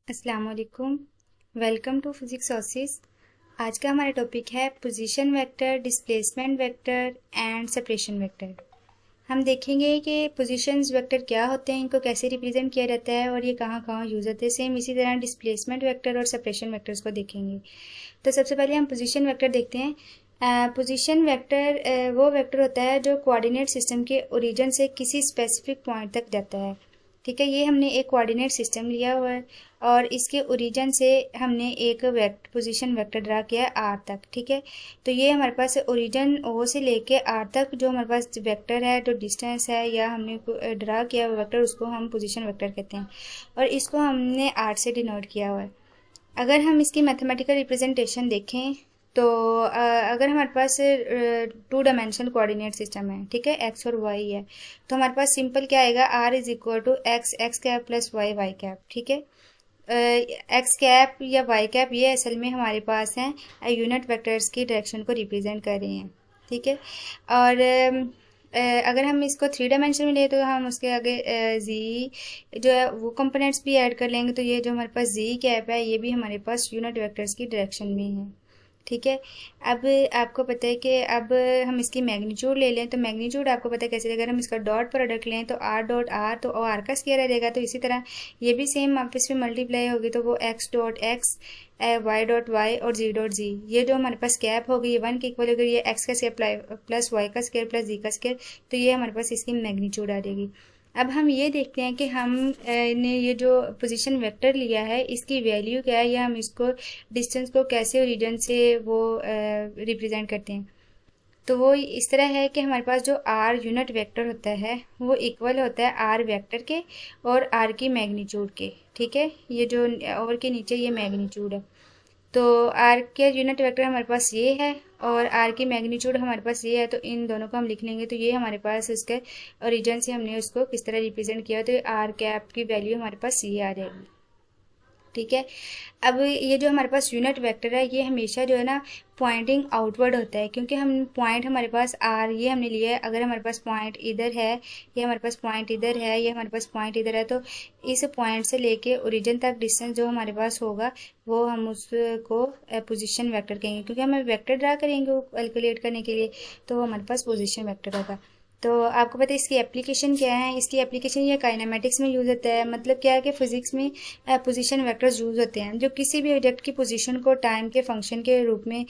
अस्सलाम वालेकुम। Welcome to physics sources. आज का हमारा टॉपिक है position vector, displacement vector and separation vector. हम देखेंगे कि पोजीशंस वेक्टर क्या होते हैं, इनको कैसे रिप्रेजेंट किया जाता है और ये कहाँ कहाँ यूज़ होते हैं। सेम इसी तरह डिस्प्लेसमेंट वेक्टर और सेपरेशन वेक्टर्स को देखेंगे। तो सबसे पहले हम पोजीशन वेक्टर देखते हैं। पोजीशन वेक्टर वो वेक्टर होता है जो कोऑर्डिनेट सिस्टम के ओरिजिन से किसी स्पेसिफिक पॉइंट तक जाता है। ठीक है, ये हमने एक कोऑर्डिनेट सिस्टम लिया हुआ है और इसके ओरिजिन से हमने एक पोजीशन वेक्टर ड्रा किया है आर तक। ठीक है, तो ये हमारे पास ओरिजिन ओ से लेके आर तक जो हमारे पास वेक्टर है, जो डिस्टेंस है या हमने ड्रा किया हुआ वेक्टर, उसको हम पोजीशन वेक्टर कहते हैं और इसको हमने आर से डिनोट किया हुआ है। अगर हम इसकी मैथमेटिकल रिप्रेजेंटेशन देखें तो अगर हमारे पास 2 डायमेंशनल कोऑर्डिनेट सिस्टम है, ठीक है, एक्स और वाई है, तो हमारे पास सिंपल क्या आएगा, R is equal to x x cap plus y y cap. ठीक है, एक्स कैप या वाई कैप ये असल में हमारे पास हैं यूनिट वेक्टर्स की डायरेक्शन को रिप्रेजेंट कर रहे हैं। ठीक है, और अगर हम इसको 3 डायमेंशन में ले तो हम उसके आगे जी जो है वो कंपोनेंट्स भी ऐड कर लेंगे, तो ये जो हमारे पास जी कैप है ये भी हमारे पास यूनिट वेक्टर्स की डायरेक्शन में है। ठीक है, अब आपको पता है कि अब हम इसकी मैग्नीट्यूड ले लें तो मैग्नीट्यूड आपको पता है कैसे, अगर हम इसका डॉट प्रोडक्ट लें तो आर डॉट आर, तो आर का स्क्वायर आ जाएगा। तो इसी तरह ये भी सेम आपस में मल्टीप्लाई होगी तो वो x dot x, y dot y और जी डॉट जी, ये जो हमारे पास कैप होगी ये 1 के इक्वल होगी, ये एक्स का स्क्वायर प्लस वाई का स्क्वायर प्लस जी का स्क्वायर, तो ये हमारे पास इसकी मैग्नीट्यूड आ जाएगी। अब हम ये देखते हैं कि हम ने ये जो पोजीशन वेक्टर लिया है इसकी वैल्यू क्या है, या हम इसको डिस्टेंस को कैसे ओरिजिन से वो रिप्रेजेंट करते हैं। तो वो इस तरह है कि हमारे पास जो आर यूनिट वेक्टर होता है वो इक्वल होता है आर वेक्टर के और आर की मैग्नीट्यूड के। ठीक है, ये जो और के नीचे ये मैग्नीट्यूड है, तो आर के यूनिट वेक्टर हमारे पास ये है और आर की मैग्नीट्यूड हमारे पास ये है, तो इन दोनों को हम लिख लेंगे। तो ये हमारे पास इसके ओरिजिन से हमने उसको किस तरह रिप्रेजेंट किया, तो आर कैप की वैल्यू हमारे पास ये आ जाएगी। ठीक है, अब ये जो हमारे पास यूनिट वेक्टर है ये हमेशा जो है ना पॉइंटिंग आउटवर्ड होता है, क्योंकि हम पॉइंट हमारे पास आर ये हमने लिया है। अगर हमारे पास पॉइंट इधर है, ये हमारे पास पॉइंट इधर है, ये हमारे पास पॉइंट इधर है, तो इस पॉइंट से लेके ओरिजिन तक डिस्टेंस जो हमारे पास होगा वो हम उसको पोजीशन वेक्टर कहेंगे, क्योंकि हमें वेक्टर ड्रा करेंगे वो कैलकुलेट करने के लिए, तो वो हमारे पास पोजीशन वेक्टर होगा। तो आपको पता है इसकी एप्लीकेशन क्या है, इसकी एप्लीकेशन ये काइनेमेटिक्स में यूज़ होता है। मतलब क्या है कि फिजिक्स में पोजीशन वेक्टर्स यूज़ होते हैं जो किसी भी ऑब्जेक्ट की पोजीशन को टाइम के फंक्शन के रूप में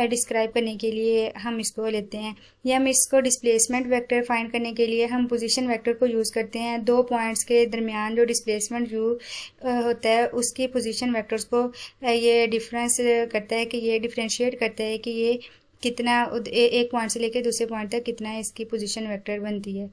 डिस्क्राइब करने के लिए हम इसको लेते हैं, या हम इसको डिस्प्लेसमेंट वेक्टर फाइंड करने के लिए हम पोजीशन वेक्टर को यूज़ करते हैं। दो पॉइंट्स के दरमियान जो डिस्प्लेसमेंट होता है उसकी पोजीशन वेक्टर्स को ये डिफरेंस करता है, कि ये डिफ्रेंशिएट करता है कि ये कितना एक पॉइंट से लेकर दूसरे पॉइंट तक कितना इसकी पोजीशन वेक्टर बनती है।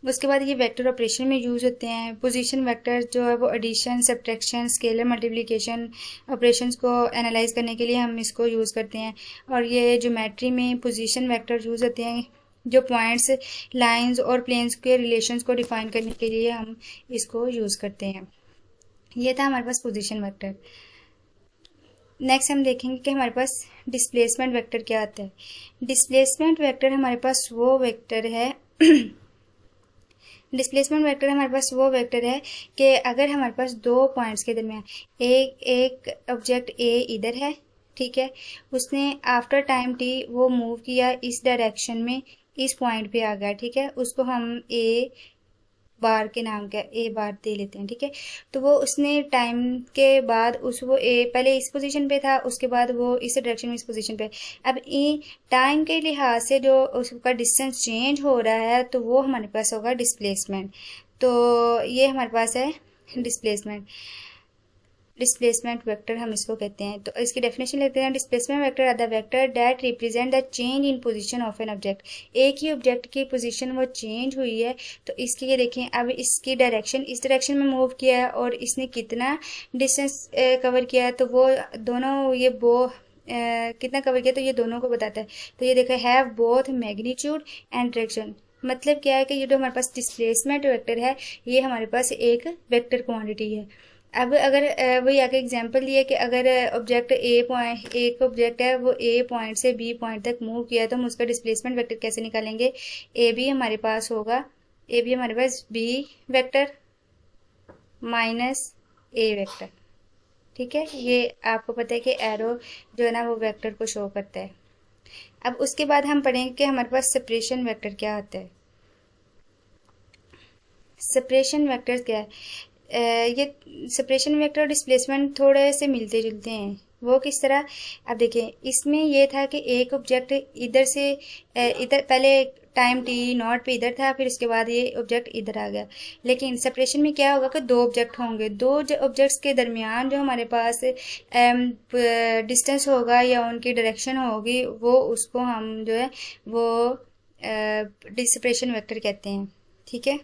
उसके बाद ये वेक्टर ऑपरेशन में यूज़ होते हैं। पोजीशन वेक्टर जो है वो addition, subtraction, scalar multiplication operations को एनालाइज करने के लिए हम इसको यूज़ करते हैं। और ये ज्योमेट्री में पोजीशन वेक्टर यूज़ होते हैं जो पॉइंट्स, लाइंस और प्लेन्स के रिलेशंस को डिफाइन करने के लिए हम इसको यूज़ करते हैं। ये था हमारे पास पोजीशन वेक्टर। नेक्स्ट हम देखेंगे कि हमारे पास डिस्प्लेसमेंट वेक्टर क्या आता है। डिस्प्लेसमेंट वेक्टर हमारे पास वो वेक्टर है डिस्प्लेसमेंट वेक्टर हमारे पास वो वेक्टर है कि अगर हमारे पास दो पॉइंट्स के दरमियान एक ऑब्जेक्ट ए इधर है, ठीक है, उसने आफ्टर टाइम टी वो मूव किया इस डायरेक्शन में, इस पॉइंट पे आ गया, ठीक है, उसको हम ए बार के नाम का ए बार दे लेते हैं। ठीक है, तो वो उसने टाइम के बाद वो ए पहले इस पोजीशन पे था, उसके बाद वो इस डायरेक्शन में इस पोजीशन पे। अब ए टाइम के लिहाज से जो उसका डिस्टेंस चेंज हो रहा है तो वो हमारे पास होगा डिस्प्लेसमेंट। तो ये हमारे पास है डिस्प्लेसमेंट वेक्टर हम इसको कहते हैं। तो इसकी डेफिनेशन लेते हैं। Displacement vector are the vector that represent the change in position of an object. एक ही ऑब्जेक्ट की पोजीशन वो चेंज हुई है, तो इसके ये देखें, अब इसकी डायरेक्शन इस डायरेक्शन में मूव किया है और इसने कितना डिस्टेंस कवर किया है, तो वो दोनों कितना कवर किया, तो ये दोनों को बताता है। तो ये देखो, have both magnitude and direction. मतलब क्या है कि ये जो हमारे पास डिस्प्लेसमेंट वेक्टर है ये हमारे पास एक वेक्टर क्वांटिटी है। अब अगर वही आगे एग्जांपल दिया कि अगर ऑब्जेक्ट एक ऑब्जेक्ट है वो ए पॉइंट से बी पॉइंट तक मूव किया है, तो हम उसका डिस्प्लेसमेंट वेक्टर कैसे निकालेंगे। ए बी हमारे पास होगा, ए बी हमारे पास बी वेक्टर माइनस ए वेक्टर। ठीक है, ये आपको पता है कि एरो जो है ना वो वेक्टर को शो करता है। अब उसके बाद हम पढ़ेंगे कि हमारे पास सेपरेशन वेक्टर क्या होता है। सेपरेशन वेक्टर क्या है? ये सेपरेशन वेक्टर और डिस्प्लेसमेंट थोड़े से मिलते जुलते हैं। वो किस तरह? अब देखिए, इसमें ये था कि एक ऑब्जेक्ट इधर से इधर पहले टाइम टी नॉट पे इधर था, फिर उसके बाद ये ऑब्जेक्ट इधर आ गया। लेकिन सेपरेशन में क्या होगा कि दो ऑब्जेक्ट होंगे, दो ऑब्जेक्ट्स के दरमियान जो हमारे पास डिस्टेंस होगा या उनकी डायरेक्शन होगी, वो उसको हम जो है वो सेपरेशन वेक्टर कहते हैं। ठीक है,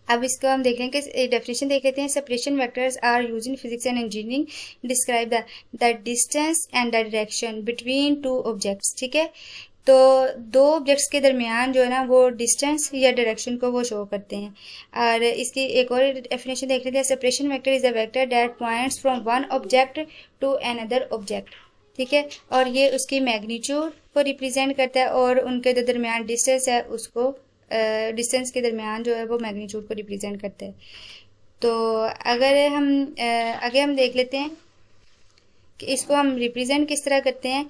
अब इसको हम देख लें कि डेफिनेशन देख लेते हैं। Separation vectors are use in physics and engineering describe the distance and the direction between two objects. ठीक है, तो दो ऑब्जेक्ट्स के दरमियान जो है ना वो डिस्टेंस या डायरेक्शन को वो शो करते हैं। और इसकी एक और डेफिनेशन देख लेते हैं। Separation vector is a vector that points from one object to another object. ठीक है, और ये उसकी मैग्नीट्यूड को रिप्रेजेंट करता है और उनके जो दरमियान डिस्टेंस है उसको डिस्टेंस के दरमियान जो है वो मैग्नीट्यूड को रिप्रेजेंट करते हैं। तो अगर हम आगे हम देख लेते हैं कि इसको हम रिप्रेजेंट किस तरह करते हैं।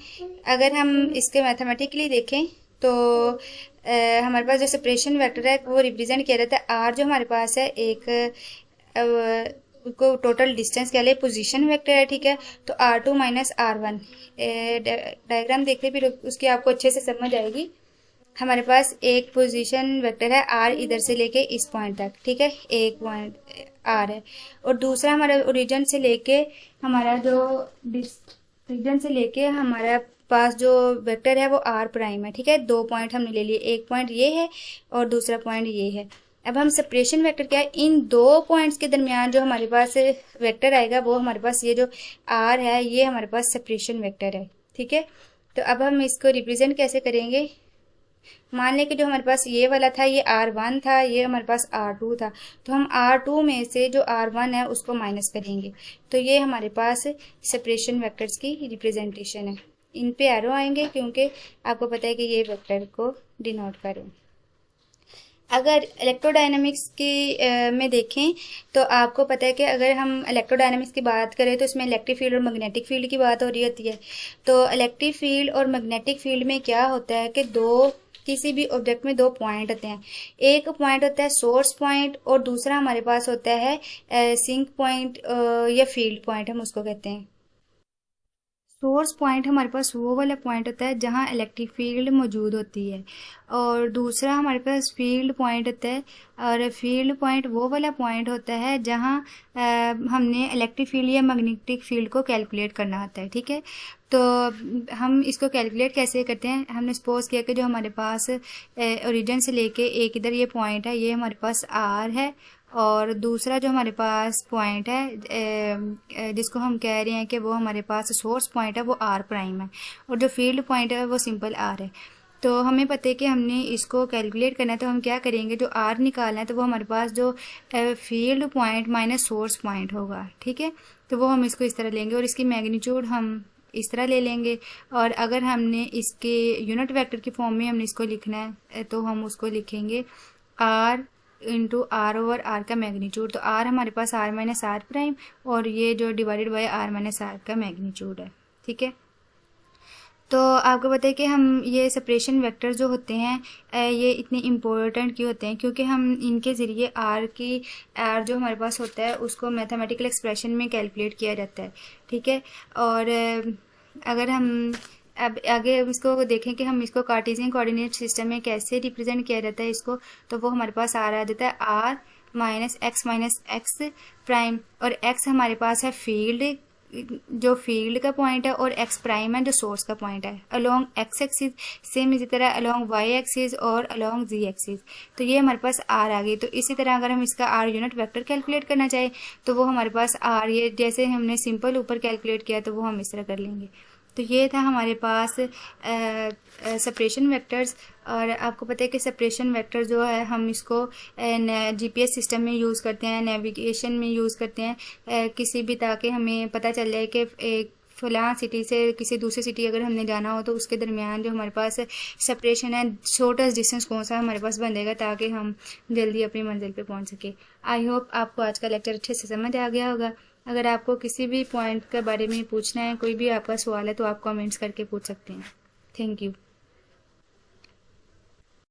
अगर हम इसके मैथमेटिकली देखें तो हमारे पास जो सेपरेशन वेक्टर है वो रिप्रेजेंट किया जाता है। आर जो हमारे पास है एक को टोटल डिस्टेंस कह ले, पोजीशन वेक्टर है। ठीक है, तो R2 माइनस R1 डायग्राम देख ले, फिर उसकी आपको अच्छे से समझ आएगी। हमारे पास एक पोजीशन वेक्टर है R इधर से लेके इस पॉइंट तक। ठीक है, एक पॉइंट R है, और दूसरा हमारा ओरिजिन से लेके हमारा जो रीजन से लेके हमारा पास जो वेक्टर है वो R प्राइम है। ठीक है, दो पॉइंट हमने ले लिए, एक पॉइंट ये है और दूसरा पॉइंट ये है। अब हम सेपरेशन वेक्टर क्या है, इन दो पॉइंट्स के दरमियान जो हमारे पास वेक्टर आएगा वो हमारे पास ये जो R है ये हमारे पास सेपरेशन वेक्टर है। ठीक है, तो अब हम इसको रिप्रेजेंट कैसे करेंगे। मान लें कि जो हमारे पास ये वाला था ये R1 था, ये हमारे पास R2 था, तो हम R2 में से जो R1 है उसको माइनस करेंगे, तो ये हमारे पास सेपरेशन वेक्टर्स की रिप्रेजेंटेशन है। इन पे एरो आएंगे क्योंकि आपको पता है कि ये वेक्टर को डिनोट करें। अगर इलेक्ट्रोडायनामिक्स की में देखें तो आपको पता है कि अगर हम इलेक्ट्रोडायनामिक्स की बात करें तो इसमें इलेक्ट्रिक फील्ड और मैग्नेटिक फील्ड की बात हो रही होती है। तो इलेक्ट्रिक फील्ड और मैग्नेटिक फील्ड में क्या होता है कि किसी भी ऑब्जेक्ट में दो पॉइंट होते हैं। एक पॉइंट होता है सोर्स पॉइंट और दूसरा हमारे पास होता है सिंक पॉइंट या फील्ड पॉइंट, हम उसको कहते हैं। सोर्स पॉइंट हमारे पास वो वाला पॉइंट होता है जहाँ इलेक्ट्रिक फील्ड मौजूद होती है, और दूसरा हमारे पास फील्ड पॉइंट होता है, और फील्ड पॉइंट वो वाला पॉइंट होता है जहाँ हमने इलेक्ट्रिक फील्ड या मैग्नेटिक फील्ड को कैलकुलेट करना होता है। ठीक है, तो हम इसको कैलकुलेट कैसे करते हैं। हमने सपोज किया कि जो हमारे पास ओरिजिन से लेके एक इधर ये पॉइंट है, ये हमारे पास R है, और दूसरा जो हमारे पास पॉइंट है जिसको हम कह रहे हैं कि वो हमारे पास सोर्स पॉइंट है वो R प्राइम है, और जो फील्ड पॉइंट है वो सिंपल R है। तो हमें पता है कि हमने इसको कैलकुलेट करना है, तो हम क्या करेंगे, जो R निकालना है तो वो हमारे पास जो field point minus source point होगा। ठीक है, तो वो हम इसको इस तरह लेंगे और इसकी मैग्नीट्यूड हम इस तरह ले लेंगे। और अगर हमने इसके यूनिट वेक्टर की फॉर्म में हमने इसको लिखना है तो हम उसको लिखेंगे R into R over R का मैग्नीट्यूड। तो R हमारे पास R माइनस R प्राइम, और ये जो divided by R minus R का मैग्नीट्यूड है। ठीक है, तो आपको पता है कि हम ये सेपरेशन वेक्टर जो होते हैं ये इतने इम्पोर्टेंट क्यों होते हैं, क्योंकि हम इनके ज़रिए R जो हमारे पास होता है उसको मैथमेटिकल एक्सप्रेशन में कैलकुलेट किया जाता है। ठीक है, और अगर हम अब आगे इसको देखें कि हम इसको कार्टेशियन कोऑर्डिनेट सिस्टम में कैसे रिप्रेजेंट किया जाता है इसको, तो वो हमारे पास आ जाता है R माइनस एक्स प्राइम, और x हमारे पास है फील्ड जो फील्ड का पॉइंट है, और x प्राइम है जो सोर्स का पॉइंट है, अलोंग x एक्सिस, सेम इसी तरह अलोंग y एक्सिस और अलोंग z एक्सिस। तो ये हमारे पास R आ गई। तो इसी तरह अगर हम इसका R यूनिट वेक्टर कैलकुलेट करना चाहें तो वो हमारे पास R, ये जैसे हमने सिंपल ऊपर कैलकुलेट किया तो वो हम इस तरह कर लेंगे। तो ये था हमारे पास सेपरेशन वेक्टर्स। और आपको पता है कि सेपरेशन वेक्टर जो है हम इसको GPS सिस्टम में यूज़ करते हैं, नेविगेशन में यूज़ करते हैं किसी भी, ताकि हमें पता चल जाए कि एक फलां सिटी से किसी दूसरी सिटी अगर हमने जाना हो तो उसके दरमियान जो हमारे पास सेपरेशन है, शॉर्टेस्ट डिस्टेंस कौन सा हमारे पास बनेगा ताकि हम जल्दी अपनी मंजिल पे पहुंच सके। आई होप आपको आज का लेक्चर अच्छे से समझ आ गया होगा। अगर आपको किसी भी पॉइंट के बारे में पूछना है, कोई भी आपका सवाल है, तो आप कमेंट्स करके पूछ सकते हैं। Thank you.